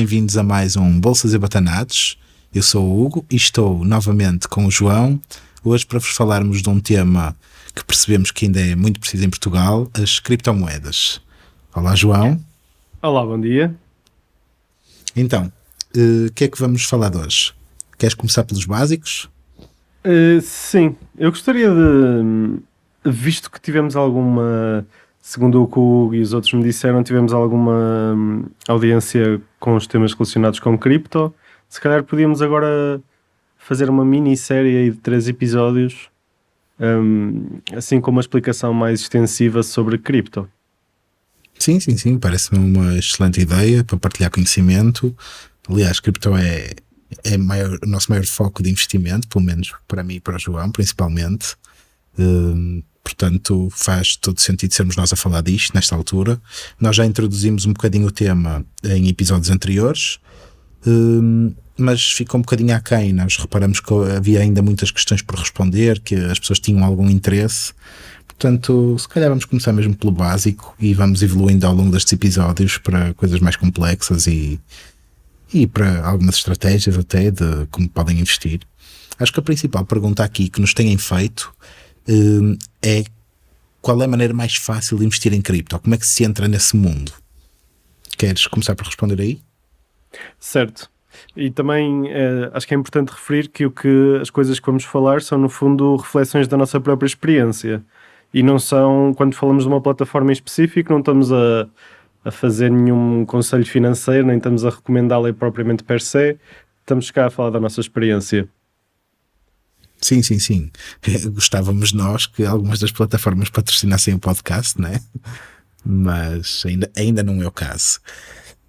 bem-vindos a mais um Bolsas e Batanados. Eu sou o Hugo e estou novamente com o João, hoje para vos falarmos de um tema que percebemos que ainda é muito preciso em Portugal, as criptomoedas. Olá, João. Olá, bom dia. Então, o que é que vamos falar de hoje? Queres começar pelos básicos? Sim, eu gostaria visto que tivemos alguma, segundo o que o Hugo e os outros me disseram, tivemos alguma audiência com os temas relacionados com cripto, se calhar podíamos agora fazer uma minissérie aí de 3 episódios, assim com uma explicação mais extensiva sobre cripto. Sim, parece-me uma excelente ideia para partilhar conhecimento. Aliás, cripto é o nosso maior foco de investimento, pelo menos para mim e para o João, principalmente. Portanto, faz todo sentido sermos nós a falar disto nesta altura. Nós já introduzimos um bocadinho o tema em episódios anteriores, mas ficou um bocadinho aquém. Nós reparamos que havia ainda muitas questões por responder, que as pessoas tinham algum interesse. Portanto, se calhar vamos começar mesmo pelo básico e vamos evoluindo ao longo destes episódios para coisas mais complexas e para algumas estratégias até de como podem investir. Acho que a principal pergunta aqui que nos têm feito é qual é a maneira mais fácil de investir em cripto? Como é que se entra nesse mundo? Queres começar por responder aí? Certo. E também acho que é importante referir que as coisas que vamos falar são, no fundo, reflexões da nossa própria experiência. E não são, quando falamos de uma plataforma em específico, não estamos a fazer nenhum conselho financeiro, nem estamos a recomendá-la propriamente per se, estamos cá a falar da nossa experiência. Sim. Gostávamos nós que algumas das plataformas patrocinassem o podcast, né? Mas ainda não é o caso.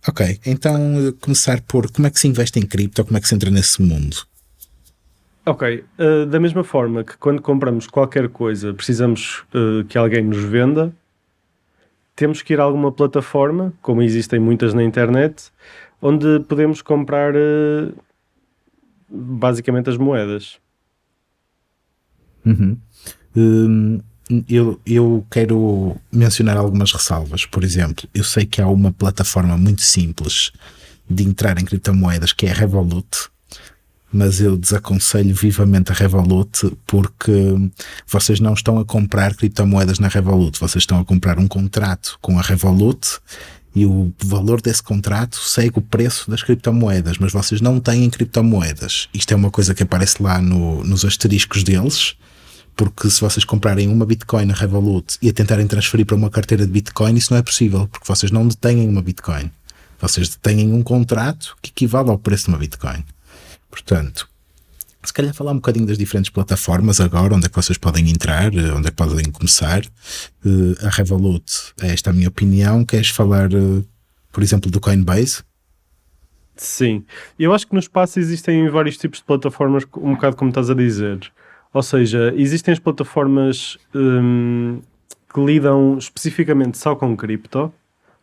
Ok, então começar por como é que se investe em cripto, como é que se entra nesse mundo? Ok, da mesma forma que quando compramos qualquer coisa precisamos que alguém nos venda, temos que ir a alguma plataforma, como existem muitas na internet, onde podemos comprar basicamente as moedas. Eu quero mencionar algumas ressalvas. Por exemplo, eu sei que há uma plataforma muito simples de entrar em criptomoedas que é a Revolut, mas eu desaconselho vivamente a Revolut porque vocês não estão a comprar criptomoedas na Revolut, vocês estão a comprar um contrato com a Revolut e o valor desse contrato segue o preço das criptomoedas, mas vocês não têm criptomoedas. Isto é uma coisa que aparece lá nos asteriscos deles, porque se vocês comprarem uma Bitcoin na Revolut e a tentarem transferir para uma carteira de Bitcoin, isso não é possível, porque vocês não detêm uma Bitcoin. Vocês detêm um contrato que equivale ao preço de uma Bitcoin. Portanto, se calhar falar um bocadinho das diferentes plataformas agora, onde é que vocês podem entrar, onde é que podem começar. A Revolut, esta é a minha opinião. Queres falar, por exemplo, do Coinbase? Sim, eu acho que no espaço existem vários tipos de plataformas, um bocado como estás a dizer. Ou seja, existem as plataformas que lidam especificamente só com cripto,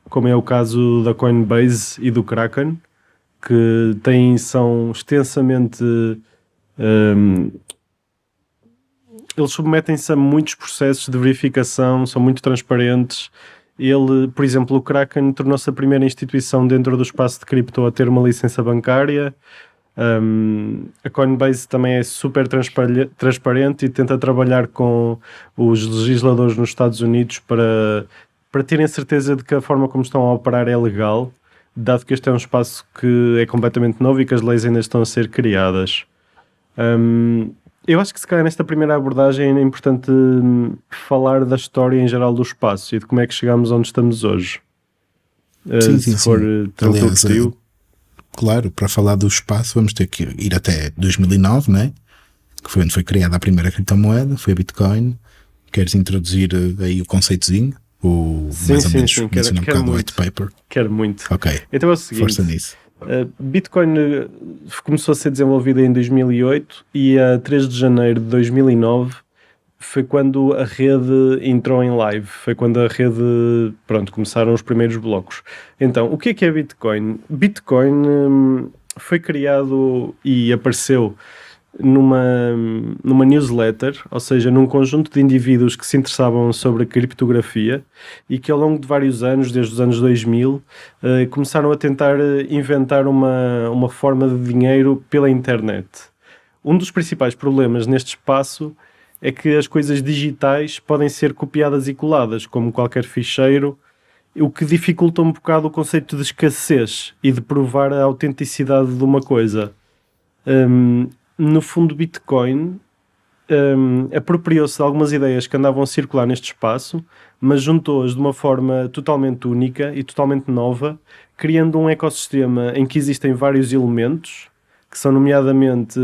como é o caso da Coinbase e do Kraken, que são extensamente... eles submetem-se a muitos processos de verificação, são muito transparentes. Por exemplo, o Kraken tornou-se a primeira instituição dentro do espaço de cripto a ter uma licença bancária. A Coinbase também é super transparente e tenta trabalhar com os legisladores nos Estados Unidos para terem certeza de que a forma como estão a operar é legal, dado que este é um espaço que é completamente novo e que as leis ainda estão a ser criadas. Eu acho que se calhar nesta primeira abordagem é importante falar da história em geral do espaço e de como é que chegamos onde estamos hoje. Se for tranquilo contigo. Claro, para falar do espaço vamos ter que ir até 2009, né? Que foi onde foi criada a primeira criptomoeda, foi a Bitcoin. Queres introduzir aí o conceitozinho? Mais ou menos mencionar um bocado do white paper? Quero muito. Ok, então é o seguinte, força nisso. Bitcoin começou a ser desenvolvida em 2008 e a 3 de janeiro de 2009 foi quando a rede entrou em live, foi quando a rede, começaram os primeiros blocos. Então, o que é Bitcoin? Bitcoin foi criado e apareceu numa newsletter, ou seja, num conjunto de indivíduos que se interessavam sobre a criptografia e que ao longo de vários anos, desde os anos 2000, começaram a tentar inventar uma forma de dinheiro pela internet. Um dos principais problemas neste espaço é que as coisas digitais podem ser copiadas e coladas, como qualquer ficheiro, o que dificulta um bocado o conceito de escassez e de provar a autenticidade de uma coisa. No fundo, Bitcoin apropriou-se de algumas ideias que andavam a circular neste espaço, mas juntou-as de uma forma totalmente única e totalmente nova, criando um ecossistema em que existem vários elementos, que são nomeadamente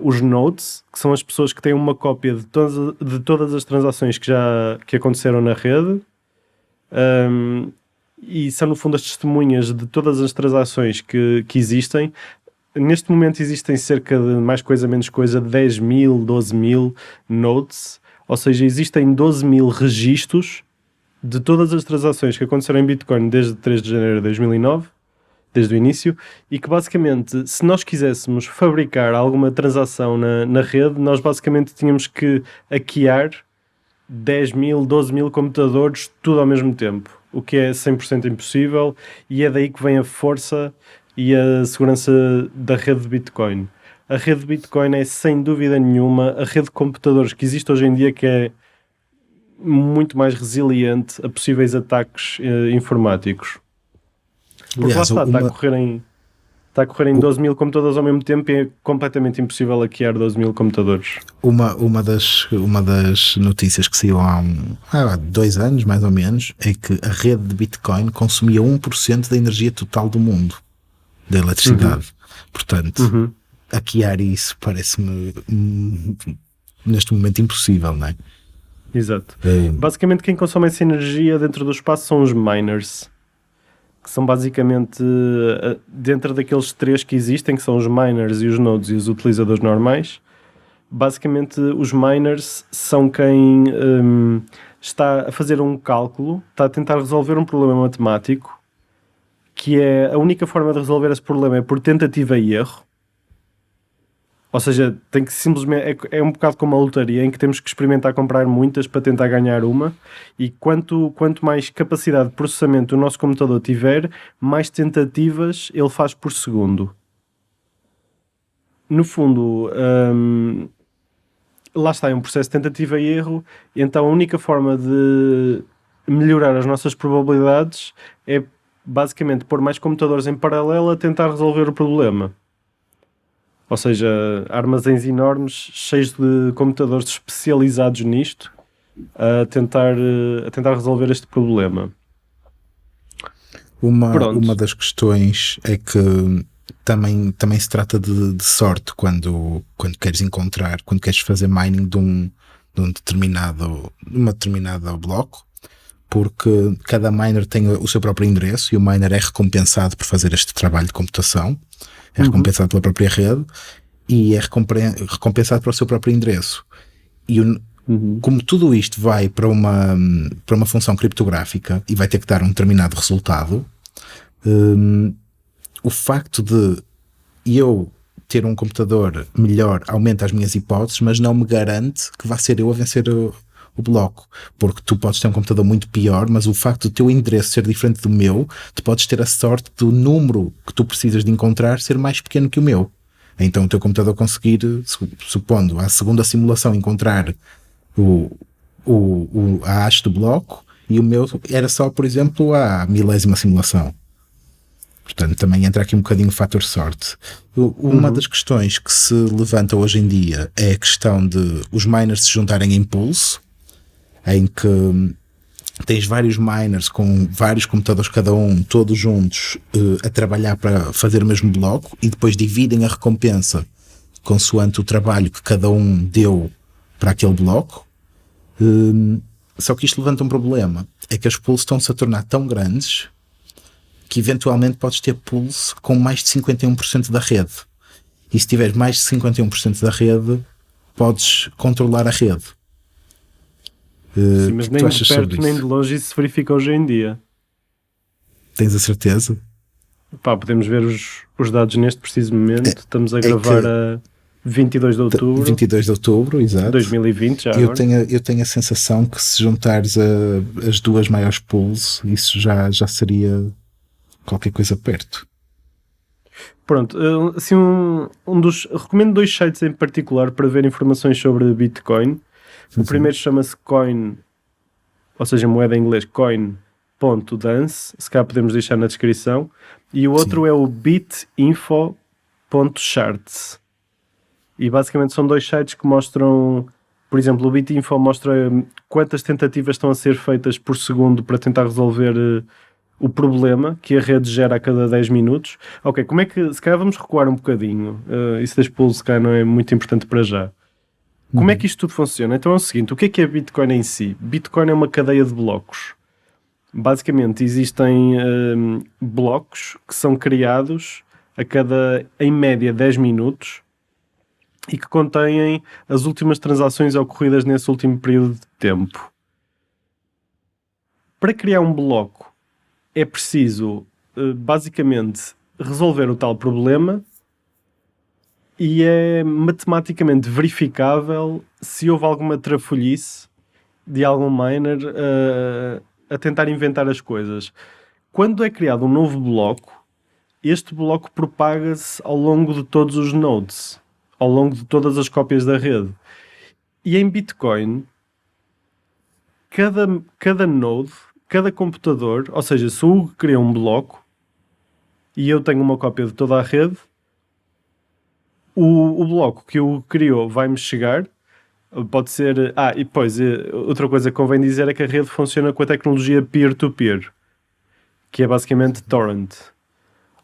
os nodes, que são as pessoas que têm uma cópia de todas as transações que aconteceram na rede, e são no fundo as testemunhas de todas as transações que existem. Neste momento existem cerca de, mais coisa menos coisa, 10 mil, 12 mil nodes, ou seja, existem 12 mil registros de todas as transações que aconteceram em Bitcoin desde 3 de janeiro de 2009, desde o início, e que basicamente, se nós quiséssemos fabricar alguma transação na rede, nós basicamente tínhamos que hackear 10 mil, 12 mil computadores tudo ao mesmo tempo, o que é 100% impossível, e é daí que vem a força e a segurança da rede de Bitcoin. A rede de Bitcoin é, sem dúvida nenhuma, a rede de computadores que existe hoje em dia, que é muito mais resiliente a possíveis ataques informáticos. Porque Aliás, lá está, está a correr em 12 mil computadores ao mesmo tempo e é completamente impossível hackear 12 mil computadores. uma das notícias que saiu há 2 anos, mais ou menos, é que a rede de Bitcoin consumia 1% da energia total do mundo, da eletricidade. Portanto, hackear isso parece-me neste momento impossível, não é? Exato. Basicamente quem consome essa energia dentro do espaço são os miners, que são basicamente dentro daqueles 3 que existem, que são os miners e os nodes e os utilizadores normais. Basicamente os miners são quem está a fazer um cálculo, está a tentar resolver um problema matemático, que é a única forma de resolver esse problema é por tentativa e erro. Ou seja, tem que simplesmente é um bocado como a lotaria, em que temos que experimentar comprar muitas para tentar ganhar uma, e quanto mais capacidade de processamento o nosso computador tiver, mais tentativas ele faz por segundo. No fundo, lá está, é um processo de tentativa e erro, e então a única forma de melhorar as nossas probabilidades é basicamente pôr mais computadores em paralelo a tentar resolver o problema. Ou seja, armazéns enormes, cheios de computadores especializados nisto, a tentar resolver este problema. Uma das questões é que também se trata de sorte quando queres fazer mining de uma determinada bloco, porque cada miner tem o seu próprio endereço e o miner é recompensado por fazer este trabalho de computação. É recompensado pela própria rede e é recompensado para o seu próprio endereço. E como tudo isto vai para uma função criptográfica e vai ter que dar um determinado resultado, o facto de eu ter um computador melhor aumenta as minhas hipóteses, mas não me garante que vá ser eu a vencer o bloco, porque tu podes ter um computador muito pior, mas o facto do teu endereço ser diferente do meu, tu podes ter a sorte do número que tu precisas de encontrar ser mais pequeno que o meu. Então o teu computador conseguir, supondo a segunda simulação, encontrar a hash do bloco, e o meu era só, por exemplo, a 1000ª simulação. Portanto, também entra aqui um bocadinho o fator sorte. Uma das questões que se levanta hoje em dia é a questão de os miners se juntarem em pools, em que tens vários miners com vários computadores cada um, todos juntos, a trabalhar para fazer o mesmo bloco, e depois dividem a recompensa consoante o trabalho que cada um deu para aquele bloco. Só que isto levanta um problema, é que as pools estão-se a tornar tão grandes que eventualmente podes ter pools com mais de 51% da rede, e se tiveres mais de 51% da rede podes controlar a rede. Sim, mas nem de perto nem de longe isso se verifica hoje em dia. Tens a certeza? Podemos ver os dados neste preciso momento. Estamos a gravar a 22 de outubro 22 de outubro, de exato. 2020, já Eu agora. tenho a sensação que se juntares as duas maiores pools, isso já seria qualquer coisa perto. Pronto, assim, recomendo 2 sites em particular para ver informações sobre Bitcoin. O primeiro chama-se Coin, ou seja, moeda em inglês, coin.dance, se cá podemos deixar na descrição. E o outro Sim. é o bitinfo.charts. E basicamente são 2 sites que mostram, por exemplo, o Bitinfo mostra quantas tentativas estão a ser feitas por segundo para tentar resolver o problema que a rede gera a cada 10 minutos. Ok, como é que, se calhar vamos recuar um bocadinho, isso das pools se calhar não é muito importante para já. Como é que isto tudo funciona? Então é o seguinte, o que é Bitcoin em si? Bitcoin é uma cadeia de blocos. Basicamente existem blocos que são criados a cada, em média, 10 minutos e que contêm as últimas transações ocorridas nesse último período de tempo. Para criar um bloco é preciso, basicamente, resolver o tal problema e é matematicamente verificável se houve alguma trafolhice de algum miner a tentar inventar as coisas. Quando é criado um novo bloco, este bloco propaga-se ao longo de todos os nodes, ao longo de todas as cópias da rede. E em Bitcoin, cada node, cada computador, ou seja, se o Hugo cria um bloco e eu tenho uma cópia de toda a rede, o bloco que o Hugo criou vai-me chegar. Pode ser. E depois, outra coisa que convém dizer é que a rede funciona com a tecnologia peer-to-peer, que é basicamente torrent.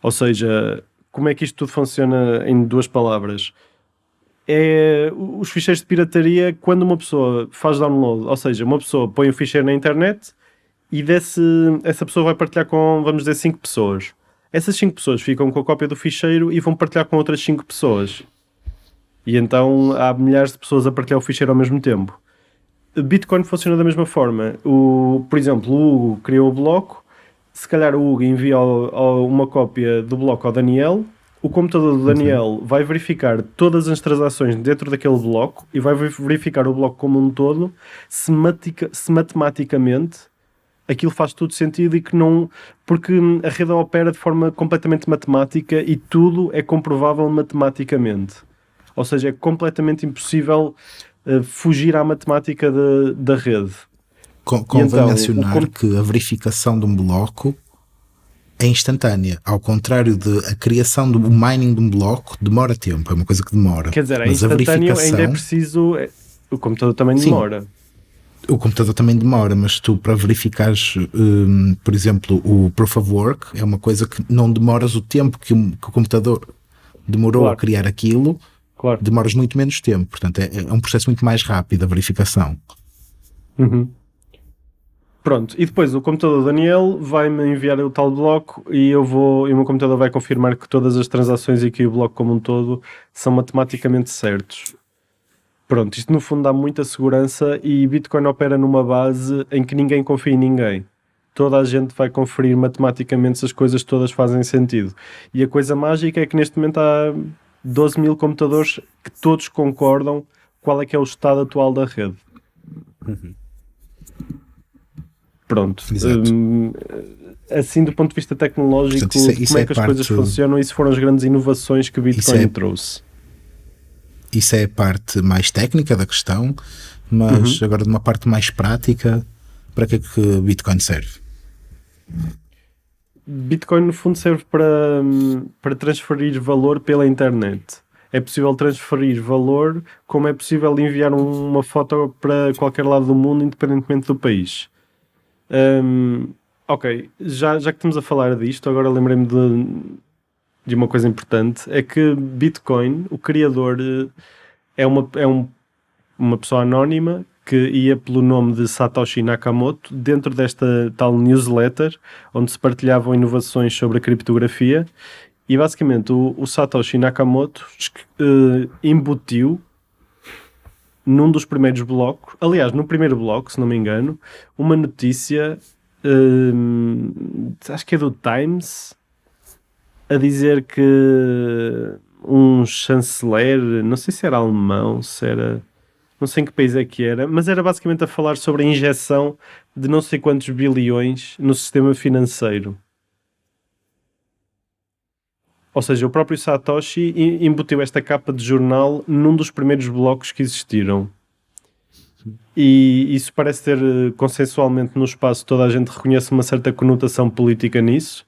Ou seja, como é que isto tudo funciona em 2 palavras? Os ficheiros de pirataria, quando uma pessoa faz download, ou seja, uma pessoa põe o ficheiro na internet e essa pessoa vai partilhar com, vamos dizer, 5 pessoas. Essas 5 pessoas ficam com a cópia do ficheiro e vão partilhar com outras 5 pessoas. E então há milhares de pessoas a partilhar o ficheiro ao mesmo tempo. Bitcoin funciona da mesma forma. Por exemplo, o Hugo criou o bloco, se calhar o Hugo envia uma cópia do bloco ao Daniel, o computador do Daniel vai verificar todas as transações dentro daquele bloco e vai verificar o bloco como um todo, se matematicamente aquilo faz todo sentido e que não... Porque a rede opera de forma completamente matemática e tudo é comprovável matematicamente. Ou seja, é completamente impossível fugir à matemática da rede. Convém então, mencionar que a verificação de um bloco é instantânea, ao contrário de a criação do mining de um bloco demora tempo, é uma coisa que demora. Quer dizer, é mas a instantâneo, verificação, ainda é preciso... O computador também Sim. demora. O computador também demora, mas tu para verificares, por exemplo, o Proof of Work é uma coisa que não demoras o tempo que o computador demorou Claro. a criar aquilo, Claro. demoras muito menos tempo, portanto é um processo muito mais rápido a verificação. Pronto, e depois o computador do Daniel vai-me enviar o tal bloco e o meu computador vai confirmar que todas as transações e que o bloco como um todo são matematicamente certos. Pronto, isto no fundo dá muita segurança e Bitcoin opera numa base em que ninguém confia em ninguém. Toda a gente vai conferir matematicamente se as coisas todas fazem sentido. E a coisa mágica é que neste momento há 12 mil computadores que todos concordam qual é que é o estado atual da rede. Pronto. Assim, do ponto de vista tecnológico, Portanto, como é que as coisas funcionam, isso foram as grandes inovações que o Bitcoin trouxe. Isso é a parte mais técnica da questão, mas agora de uma parte mais prática, para que é que Bitcoin serve? Bitcoin no fundo serve para transferir valor pela internet. É possível transferir valor como é possível enviar uma foto para qualquer lado do mundo, independentemente do país. Ok, já que estamos a falar disto, agora lembrei-me de uma coisa importante, é que Bitcoin, o criador, é uma pessoa anónima que ia pelo nome de Satoshi Nakamoto dentro desta tal newsletter onde se partilhavam inovações sobre a criptografia e basicamente o Satoshi Nakamoto embutiu num dos primeiros blocos, aliás, no primeiro bloco, se não me engano, uma notícia, acho que é do Times, a dizer que um um chanceler, não sei se era alemão, se era, não sei em que país é que era, mas era basicamente a falar sobre a injeção de não sei quantos bilhões no sistema financeiro. Ou seja, o próprio Satoshi embutiu esta capa de jornal num dos primeiros blocos que existiram. E isso parece ter, consensualmente no espaço, toda a gente reconhece uma certa conotação política nisso,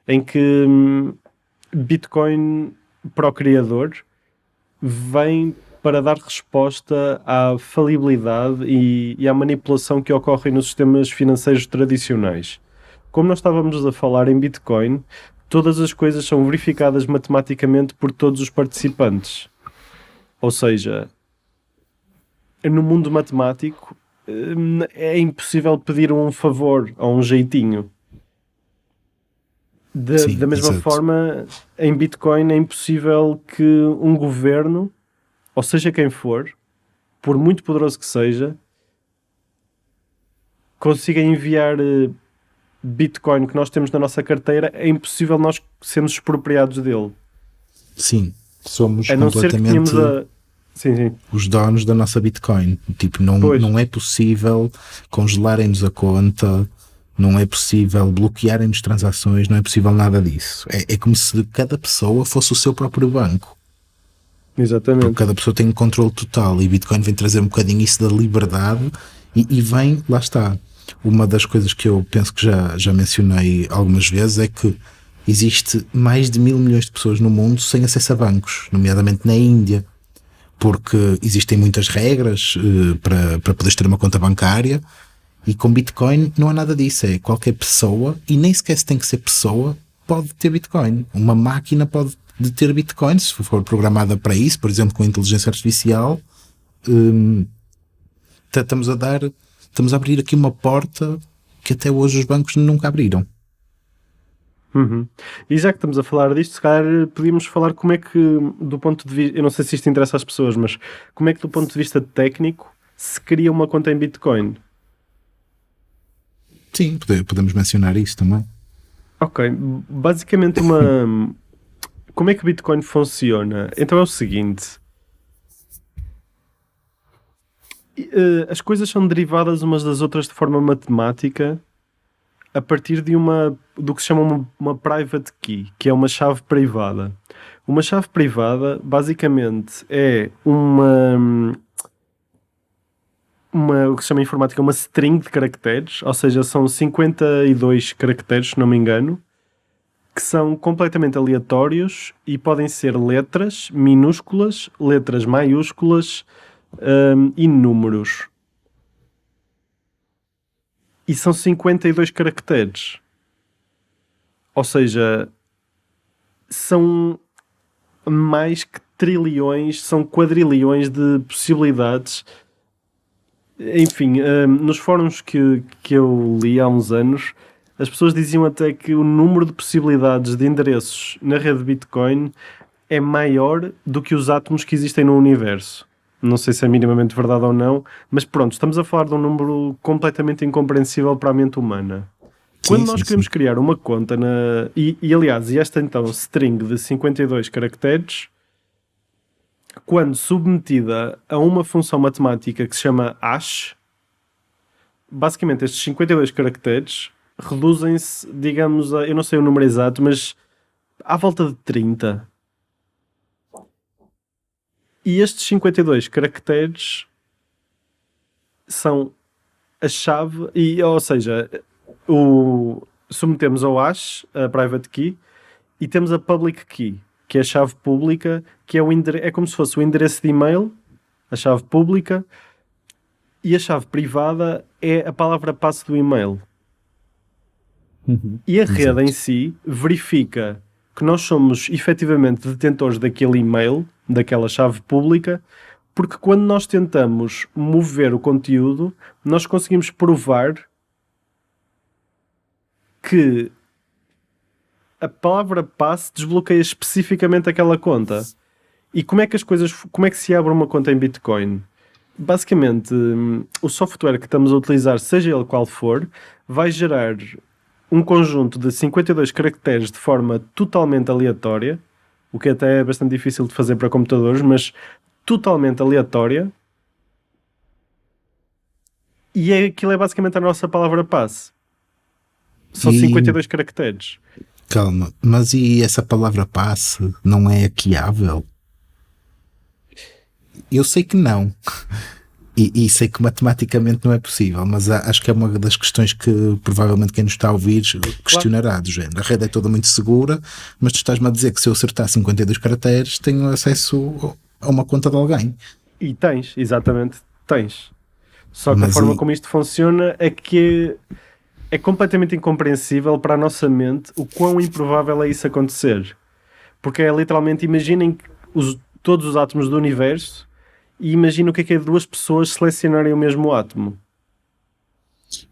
em que Bitcoin, para o criador, vem para dar resposta à falibilidade e à manipulação que ocorre nos sistemas financeiros tradicionais. Como nós estávamos a falar em Bitcoin, todas as coisas são verificadas matematicamente por todos os participantes. Ou seja, no mundo matemático é impossível pedir um favor ou um jeitinho. Sim, Da mesma exato. forma, em Bitcoin é impossível que um governo, ou seja quem for, por muito poderoso que seja, consiga enviar Bitcoin que nós temos na nossa carteira. É impossível nós sermos expropriados dele. Sim, somos A não ser que completamente tenhamos a... Sim, sim. os donos da nossa Bitcoin. Tipo, Pois. não é possível congelarem-nos a conta, não é possível bloquearem-nos transações, não é possível nada disso. É como se cada pessoa fosse o seu próprio banco. Porque Exatamente. cada pessoa tem um controle total e Bitcoin vem trazer um bocadinho isso da liberdade e vem, lá está. Uma das coisas que eu penso que já mencionei algumas vezes é que existe mais de 1.000 milhões de pessoas no mundo sem acesso a bancos, nomeadamente na Índia, porque existem muitas regras para poderes ter uma conta bancária e com Bitcoin não há nada disso, é qualquer pessoa, e nem sequer se tem que ser pessoa, pode ter Bitcoin. Uma máquina pode ter Bitcoin, se for programada para isso, por exemplo com inteligência artificial. Estamos a abrir aqui uma porta que até hoje os bancos nunca abriram. Uhum. E já que estamos a falar disto, se calhar podíamos falar como é que, do ponto de vista, eu não sei se isto interessa às pessoas, mas como é que do ponto de vista técnico se cria uma conta em Bitcoin? Sim, podemos mencionar isso também. Ok, basicamente como é que Bitcoin funciona? Então é o seguinte, as coisas são derivadas umas das outras de forma matemática a partir do que se chama uma private key, que é uma chave privada. Uma chave privada, basicamente, é o que se chama em informática uma string de caracteres, ou seja, são 52 caracteres, se não me engano, que são completamente aleatórios e podem ser letras minúsculas, letras maiúsculas e números. E são 52 caracteres. Ou seja, são mais que trilhões, são quadrilhões de possibilidades. Enfim, nos fóruns que eu li há uns anos, as pessoas diziam até que o número de possibilidades de endereços na rede Bitcoin é maior do que os átomos que existem no universo. Não sei se é minimamente verdade ou não, mas pronto, estamos a falar de um número completamente incompreensível para a mente humana. Quando nós queremos criar uma conta aliás, esta então string de 52 caracteres, quando submetida a uma função matemática que se chama hash, basicamente estes 52 caracteres reduzem-se, digamos, eu não sei o número exato, mas à volta de 30. E estes 52 caracteres são a chave, ou seja, submetemos ao hash, a private key, e temos a public key, que é a chave pública, que é como se fosse o endereço de e-mail, a chave pública, e a chave privada é a palavra passe do e-mail. E a rede em si verifica que nós somos efetivamente detentores daquele e-mail, daquela chave pública, porque quando nós tentamos mover o conteúdo, nós conseguimos provar que a palavra passe desbloqueia especificamente aquela conta. E como é que se abre uma conta em Bitcoin? Basicamente, o software que estamos a utilizar, seja ele qual for, vai gerar um conjunto de 52 caracteres de forma totalmente aleatória, o que até é bastante difícil de fazer para computadores, mas totalmente aleatória. E aquilo é basicamente a nossa palavra passe. São E 52 caracteres. calma, mas e essa palavra passe não é hackeável? Eu sei que não. E sei que matematicamente não é possível, mas acho que é uma das questões que provavelmente quem nos está a ouvir questionará, do género. A rede é toda muito segura, mas tu estás-me a dizer que se eu acertar 52 caracteres tenho acesso a uma conta de alguém. E tens, exatamente, tens. Só que a Mas forma como isto funciona é que é completamente incompreensível para a nossa mente o quão improvável é isso acontecer. Porque é literalmente, imaginem todos os átomos do universo e imagina o que é duas pessoas selecionarem o mesmo átomo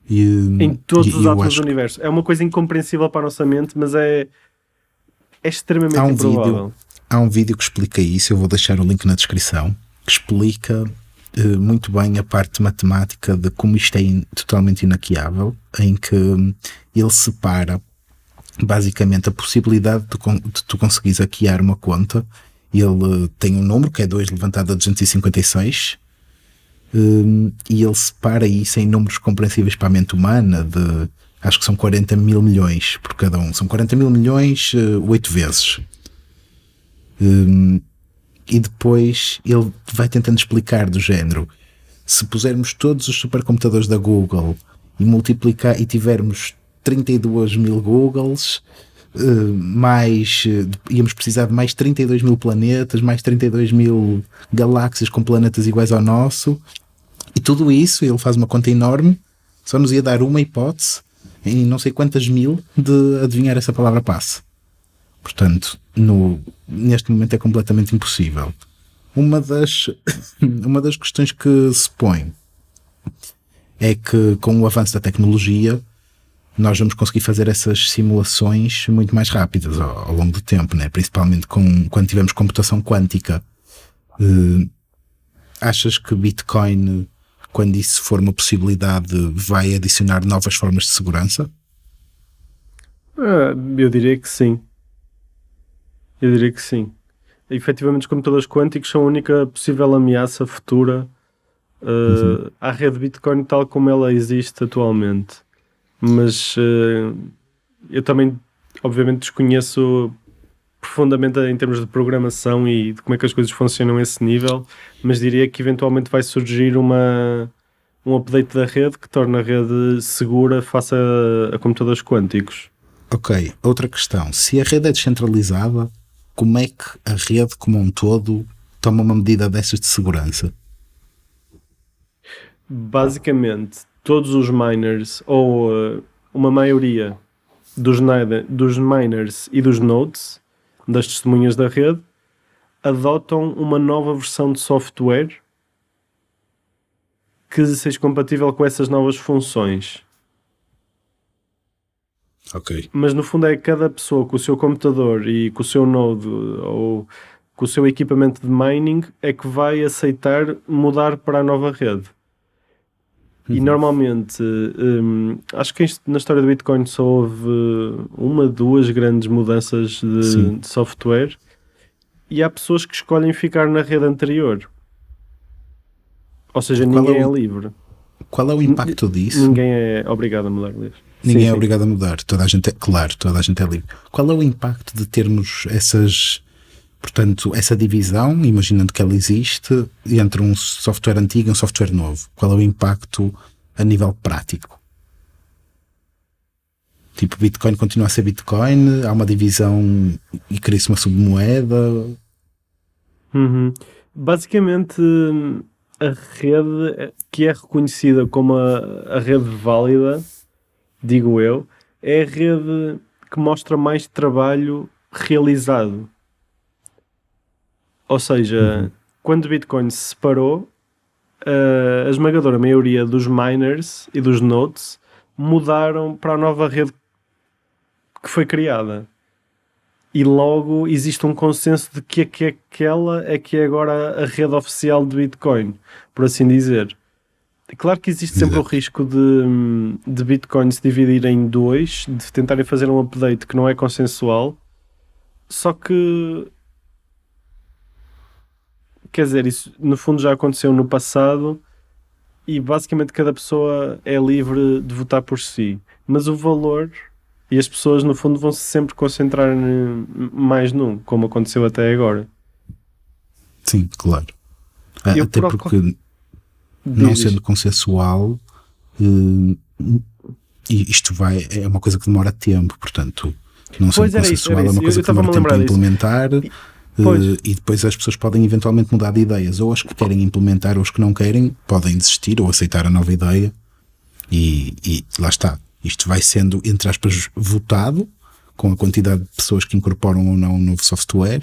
em todos os eu átomos do acho que universo. É uma coisa incompreensível para a nossa mente, mas é há extremamente um vídeo, improvável. há um vídeo que explica isso, eu vou deixar o link na descrição, que explica muito bem a parte matemática de como isto é totalmente inhackeável, em que ele separa basicamente a possibilidade de tu conseguires hackear uma conta. Ele tem um número que é 2 levantado a 256 e ele separa isso em números compreensíveis para a mente humana de, acho que são 40 mil milhões por cada um, são 40 mil milhões 8 vezes. E depois ele vai tentando explicar do género, se pusermos todos os supercomputadores da Google e multiplicar e tivermos 32 mil Googles, íamos precisar de mais 32 mil planetas, mais 32 mil galáxias com planetas iguais ao nosso, e tudo isso, ele faz uma conta enorme, só nos ia dar uma hipótese em não sei quantas mil de adivinhar essa palavra passe. Portanto, neste momento é completamente impossível. Uma das questões que se põe é que com o avanço da tecnologia nós vamos conseguir fazer essas simulações muito mais rápidas ao longo do tempo, né? Principalmente quando tivermos computação quântica. Achas que Bitcoin, quando isso for uma possibilidade, vai adicionar novas formas de segurança? Eu diria que sim. Eu diria que sim. Efetivamente, os computadores quânticos são a única possível ameaça futura à rede Bitcoin tal como ela existe atualmente. Mas eu também, obviamente, desconheço profundamente em termos de programação e de como é que as coisas funcionam a esse nível, mas diria que eventualmente vai surgir um update da rede que torna a rede segura face a computadores quânticos. Ok, outra questão. Se a rede é descentralizada, como é que a rede como um todo toma uma medida dessas de segurança? Basicamente, todos os miners, ou uma maioria dos miners e dos nodes, das testemunhas da rede, adotam uma nova versão de software que seja compatível com essas novas funções. Ok. Mas no fundo é cada pessoa com o seu computador e com o seu node ou com o seu equipamento de mining é que vai aceitar mudar para a nova rede. E normalmente, acho que na história do Bitcoin só houve uma, duas grandes mudanças de software e há pessoas que escolhem ficar na rede anterior. Ou seja, ninguém é livre. Qual é o impacto disso? Ninguém é obrigado a mudar livre. Ninguém é obrigado a mudar. Toda a gente toda a gente é livre. Qual é o impacto de termos portanto, essa divisão, imaginando que ela existe, entre um software antigo e um software novo? Qual é o impacto a nível prático? Tipo, Bitcoin continua a ser Bitcoin, há uma divisão e cria-se uma submoeda. Basicamente, a rede que é reconhecida como a rede válida, digo eu, é a rede que mostra mais trabalho realizado. Ou seja, quando o Bitcoin se separou, a esmagadora maioria dos miners e dos nodes mudaram para a nova rede que foi criada. E logo existe um consenso de que aquela é que é agora a rede oficial de Bitcoin, por assim dizer. Claro que existe sempre o risco de Bitcoin se dividir em dois, de tentarem fazer um update que não é consensual, só que quer dizer, isso no fundo já aconteceu no passado e basicamente cada pessoa é livre de votar por si. Mas o valor e as pessoas no fundo vão se sempre concentrar mais num, como aconteceu até agora. Sim, claro. Eu Até porque não sendo consensual, isto é uma coisa que demora tempo, portanto, não sendo consensual é uma coisa que demora tempo a implementar. E depois as pessoas podem eventualmente mudar de ideias, ou as que querem implementar ou as que não querem podem desistir ou aceitar a nova ideia, e lá está, isto vai sendo, entre aspas, votado com a quantidade de pessoas que incorporam ou não um novo software,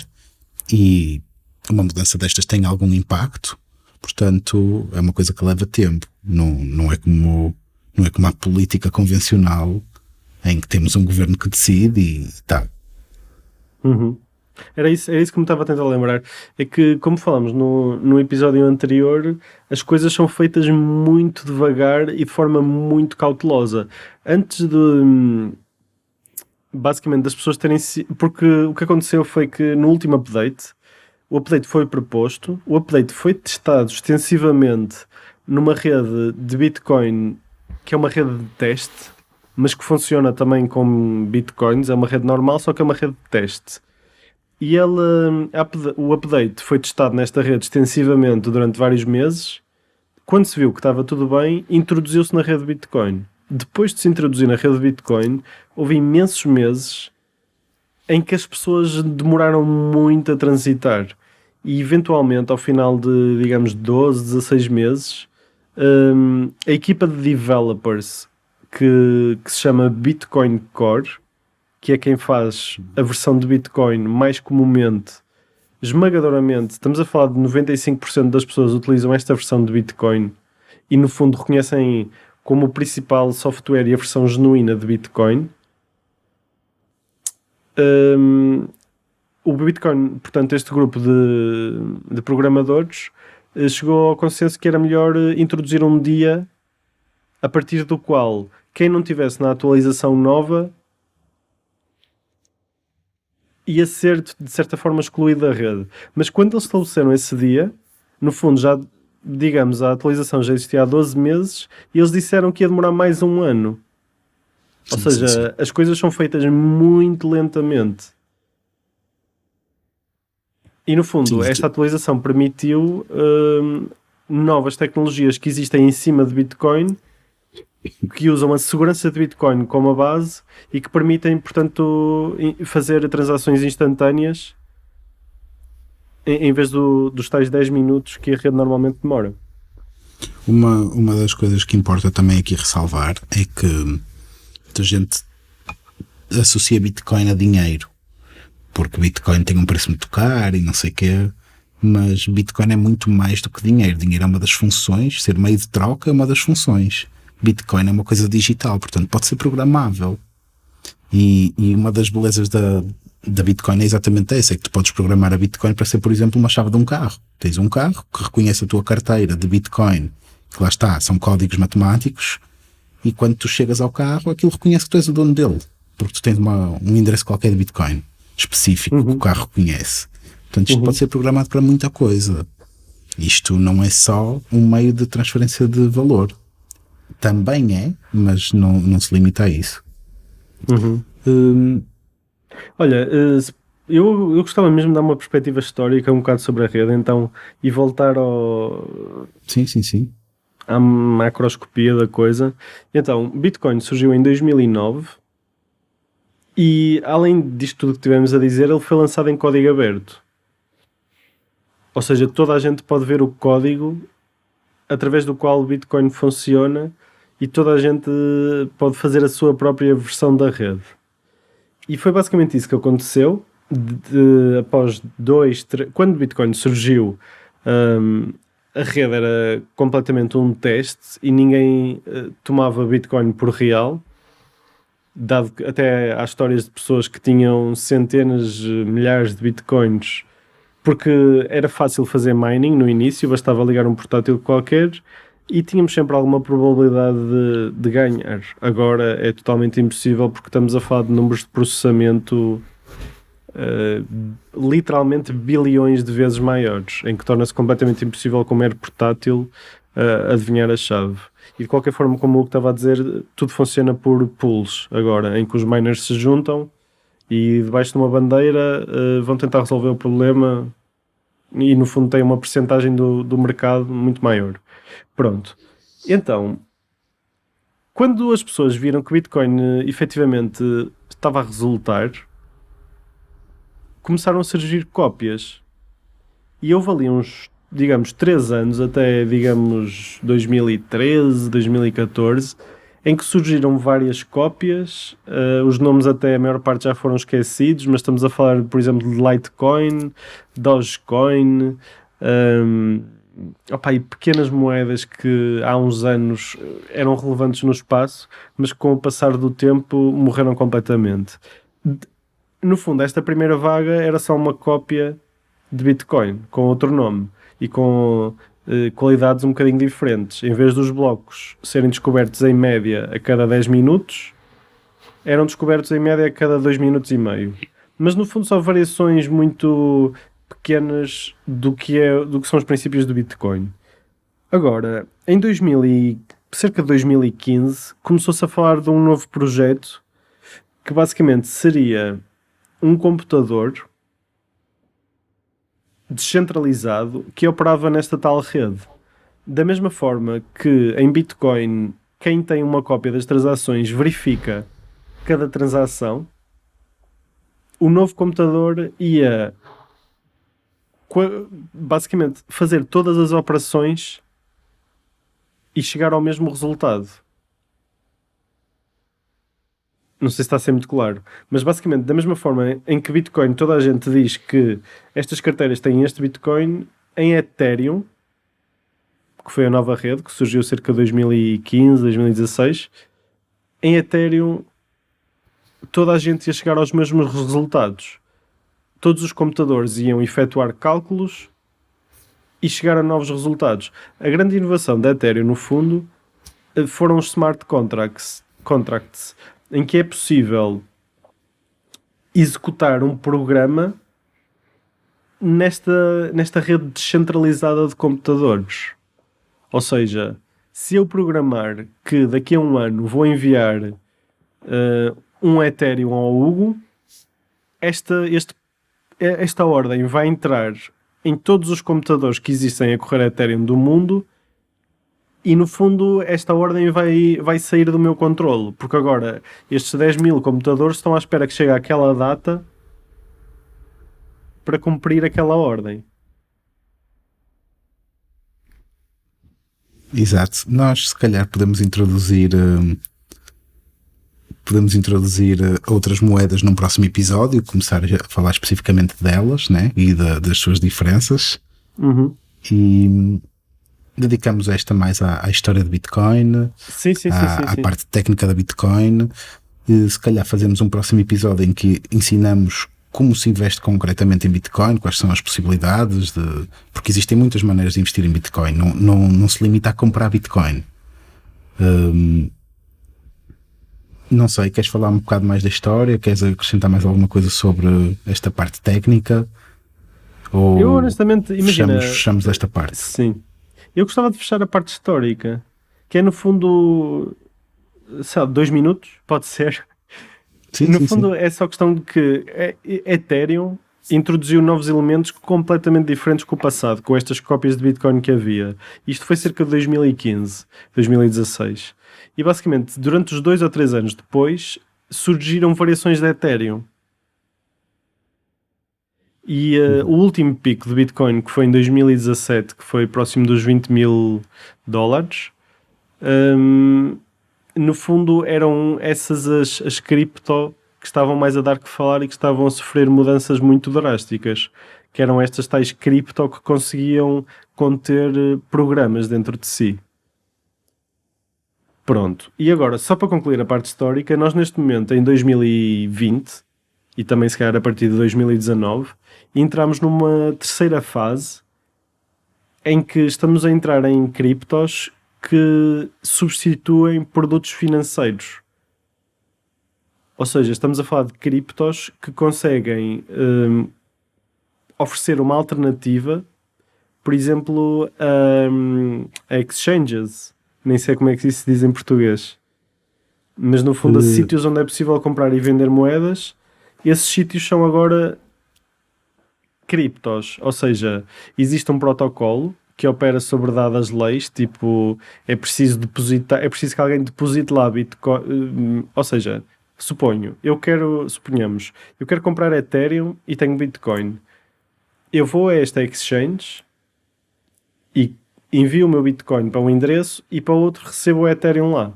e uma mudança destas tem algum impacto, portanto é uma coisa que leva tempo, não é como a política convencional em que temos um governo que decide e tá. Era isso que me estava a tentar lembrar. É que, como falamos no episódio anterior, as coisas são feitas muito devagar e de forma muito cautelosa. Antes de, basicamente, das pessoas terem... Porque o que aconteceu foi que no último update, o update foi proposto, o update foi testado extensivamente numa rede de Bitcoin, que é uma rede de teste, mas que funciona também com Bitcoins. É uma rede normal, só que é uma rede de teste. E o update foi testado nesta rede extensivamente durante vários meses. Quando se viu que estava tudo bem, introduziu-se na rede Bitcoin. Depois de se introduzir na rede Bitcoin, houve imensos meses em que as pessoas demoraram muito a transitar. E eventualmente, ao final de, digamos, 12, 16 meses, a equipa de developers que se chama Bitcoin Core, que é quem faz a versão de Bitcoin mais comumente, esmagadoramente, estamos a falar de 95% das pessoas utilizam esta versão de Bitcoin e no fundo reconhecem como o principal software e a versão genuína de Bitcoin. O Bitcoin, portanto, este grupo de programadores chegou ao consenso que era melhor introduzir um dia a partir do qual quem não tivesse na atualização nova ia ser, de certa forma, excluído da rede. Mas quando eles estabeleceram esse dia, no fundo, já, digamos, a atualização já existia há 12 meses e eles disseram que ia demorar mais um ano. Ou seja, as coisas são feitas muito lentamente. E, no fundo, esta atualização permitiu novas tecnologias que existem em cima de Bitcoin, que usam a segurança de Bitcoin como a base e que permitem, portanto, fazer transações instantâneas em vez dos tais 10 minutos que a rede normalmente demora. Uma das coisas que importa também aqui ressalvar é que muita gente associa Bitcoin a dinheiro, porque Bitcoin tem um preço muito caro e não sei o quê, mas Bitcoin é muito mais do que dinheiro. Dinheiro é uma das funções, ser meio de troca é uma das funções. Bitcoin é uma coisa digital, portanto pode ser programável. E uma das belezas da Bitcoin é exatamente essa, é que tu podes programar a Bitcoin para ser, por exemplo, uma chave de um carro. Tens um carro que reconhece a tua carteira de Bitcoin, que lá está, são códigos matemáticos, e quando tu chegas ao carro, aquilo reconhece que tu és o dono dele, porque tu tens um endereço qualquer de Bitcoin específico que o carro reconhece. Portanto, isto pode ser programado para muita coisa. Isto não é só um meio de transferência de valor. Também é, mas não se limita a isso. Olha, eu gostava mesmo de dar uma perspectiva histórica um bocado sobre a rede, então, e voltar Sim. à macroscopia da coisa. Então, Bitcoin surgiu em 2009 e, além disto tudo que tivemos a dizer, ele foi lançado em código aberto. Ou seja, toda a gente pode ver o código através do qual o Bitcoin funciona e toda a gente pode fazer a sua própria versão da rede. E foi basicamente isso que aconteceu. Após quando o Bitcoin surgiu, a rede era completamente um teste e ninguém tomava Bitcoin por real, dado que até há histórias de pessoas que tinham centenas, milhares de Bitcoins, porque era fácil fazer mining no início, bastava ligar um portátil qualquer e tínhamos sempre alguma probabilidade de ganhar. Agora é totalmente impossível porque estamos a falar de números de processamento literalmente bilhões de vezes maiores, em que torna-se completamente impossível, como é portátil, adivinhar a chave. E de qualquer forma, como o que estava a dizer, tudo funciona por pools agora, em que os miners se juntam e debaixo de uma bandeira vão tentar resolver o problema e no fundo têm uma percentagem do mercado muito maior. Pronto. Então, quando as pessoas viram que o Bitcoin efetivamente estava a resultar, começaram a surgir cópias. E houve ali uns, digamos, 3 anos, até, digamos, 2013, 2014, em que surgiram várias cópias. Os nomes até, a maior parte já foram esquecidos, mas estamos a falar, por exemplo, de Litecoin, Dogecoin, e pequenas moedas que há uns anos eram relevantes no espaço, mas que com o passar do tempo morreram completamente. No fundo, esta primeira vaga era só uma cópia de Bitcoin, com outro nome e com qualidades um bocadinho diferentes. Em vez dos blocos serem descobertos em média a cada 10 minutos, eram descobertos em média a cada 2 minutos e meio. Mas no fundo são variações muito pequenas do que são os princípios do Bitcoin. Agora, em cerca de 2015, começou-se a falar de um novo projeto que basicamente seria um computador descentralizado que operava nesta tal rede. Da mesma forma que em Bitcoin, quem tem uma cópia das transações verifica cada transação, o novo computador ia basicamente fazer todas as operações e chegar ao mesmo resultado. Não sei se está a ser muito claro, mas basicamente da mesma forma em que Bitcoin toda a gente diz que estas carteiras têm este Bitcoin, em Ethereum, que foi a nova rede que surgiu cerca de 2015, 2016, em Ethereum toda a gente ia chegar aos mesmos resultados. Todos os computadores iam efetuar cálculos e chegar a novos resultados. A grande inovação da Ethereum, no fundo, foram os smart contracts, em que é possível executar um programa nesta rede descentralizada de computadores. Ou seja, se eu programar que daqui a um ano vou enviar um Ethereum ao Hugo, esta ordem vai entrar em todos os computadores que existem a correr Ethereum do mundo e no fundo esta ordem vai sair do meu controle, porque agora estes 10 mil computadores estão à espera que chegue àquela data para cumprir aquela ordem. Exato. Nós se calhar podemos introduzir outras moedas num próximo episódio, começar a falar especificamente delas, né? E das suas diferenças. Uhum. E dedicamos esta mais à história de Bitcoin, à parte técnica da Bitcoin. E se calhar fazemos um próximo episódio em que ensinamos como se investe concretamente em Bitcoin, quais são as possibilidades, porque existem muitas maneiras de investir em Bitcoin, não se limita a comprar Bitcoin. Não sei, queres falar um bocado mais da história? Queres acrescentar mais alguma coisa sobre esta parte técnica? Ou eu honestamente, imagina, fechamos esta parte? Sim. Eu gostava de fechar a parte histórica, que é no fundo, sabe, 2 minutos, pode ser. Sim, no sim, fundo sim. é só questão de que Ethereum introduziu novos elementos completamente diferentes com o passado, com estas cópias de Bitcoin que havia. Isto foi cerca de 2015, 2016. E basicamente, durante os 2 ou 3 anos depois, surgiram variações de Ethereum. E o último pico de Bitcoin, que foi em 2017, que foi próximo dos $20.000, no fundo eram essas as cripto que estavam mais a dar que falar e que estavam a sofrer mudanças muito drásticas, que eram estas tais cripto que conseguiam conter programas dentro de si. Pronto. E agora, só para concluir a parte histórica, nós neste momento, em 2020, e também se calhar a partir de 2019, entramos numa terceira fase em que estamos a entrar em criptos que substituem produtos financeiros. Ou seja, estamos a falar de criptos que conseguem oferecer uma alternativa, por exemplo, a exchanges. Nem sei como é que isso se diz em português. Mas no fundo, a sítios onde é possível comprar e vender moedas, esses sítios são agora criptos. Ou seja, existe um protocolo que opera sobre dadas leis, tipo, é preciso que alguém deposite lá Bitcoin. Ou seja, suponhamos, eu quero comprar Ethereum e tenho Bitcoin. Eu vou a esta exchange e envio o meu Bitcoin para um endereço e para o outro recebo o Ethereum lá.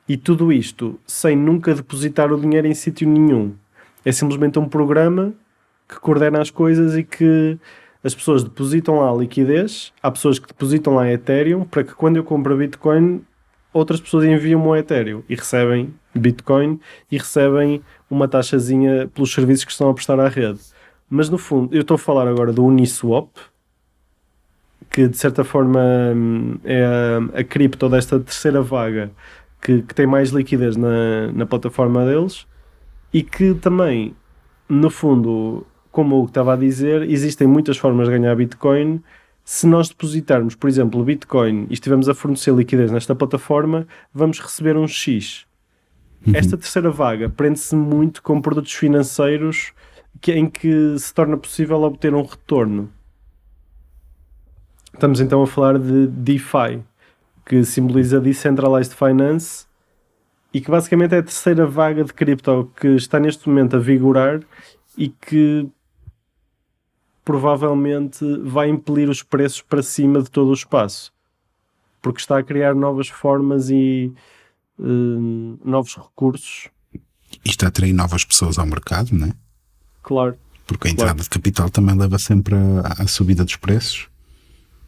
E tudo isto sem nunca depositar o dinheiro em sítio nenhum. É simplesmente um programa que coordena as coisas e que as pessoas depositam lá a liquidez. Há pessoas que depositam lá Ethereum para que quando eu compro Bitcoin, outras pessoas enviam o Ethereum e recebem Bitcoin e recebem uma taxazinha pelos serviços que estão a prestar à rede. Mas no fundo, eu estou a falar agora do Uniswap, que de certa forma é a cripto desta terceira vaga que tem mais liquidez na plataforma deles e que também, no fundo, como eu estava a dizer, existem muitas formas de ganhar Bitcoin. Se nós depositarmos, por exemplo, Bitcoin e estivermos a fornecer liquidez nesta plataforma, vamos receber um X. Esta terceira vaga prende-se muito com produtos financeiros em que se torna possível obter um retorno. Estamos então a falar de DeFi, que simboliza Decentralized Finance e que basicamente é a terceira vaga de cripto que está neste momento a vigorar e que provavelmente vai impelir os preços para cima de todo o espaço, porque está a criar novas formas e novos recursos. E está a atrair novas pessoas ao mercado, não é? Claro. Porque a entrada de capital também leva sempre à subida dos preços.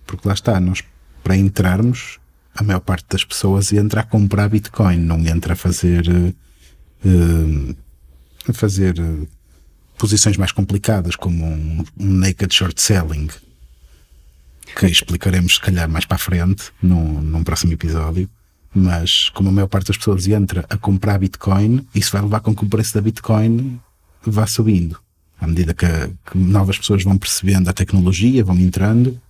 Porque lá está, nós para entrarmos, a maior parte das pessoas entra a comprar Bitcoin, não entra a fazer posições mais complicadas, como um naked short selling, que explicaremos se calhar mais para a frente, num próximo episódio. Mas como a maior parte das pessoas entra a comprar Bitcoin, isso vai levar com que o preço da Bitcoin vá subindo. À medida que novas pessoas vão percebendo a tecnologia, vão entrando.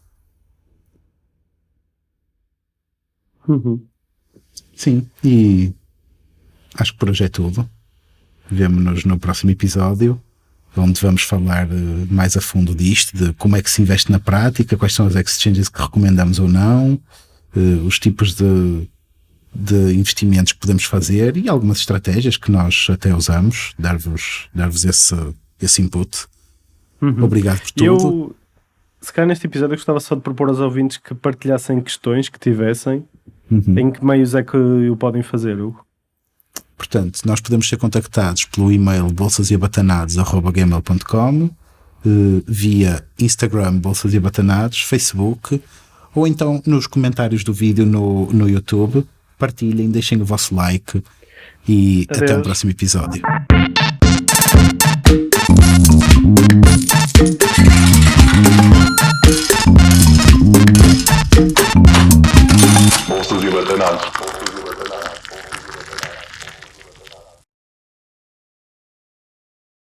Sim, e acho que por hoje é tudo. Vemo-nos no próximo episódio, onde vamos falar mais a fundo disto, de como é que se investe na prática, quais são as exchanges que recomendamos ou não, os tipos de investimentos que podemos fazer e algumas estratégias que nós até usamos, dar-vos esse input. Obrigado por tudo. Eu, se calhar neste episódio, eu gostava só de propor aos ouvintes que partilhassem questões que tivessem. Em que meios é que o podem fazer, Hugo? Portanto, nós podemos ser contactados pelo e-mail bolsaseabatanados@gmail.com, via Instagram bolsaseabatanados, Facebook, ou então nos comentários do vídeo no YouTube. Partilhem, deixem o vosso like e até o próximo episódio.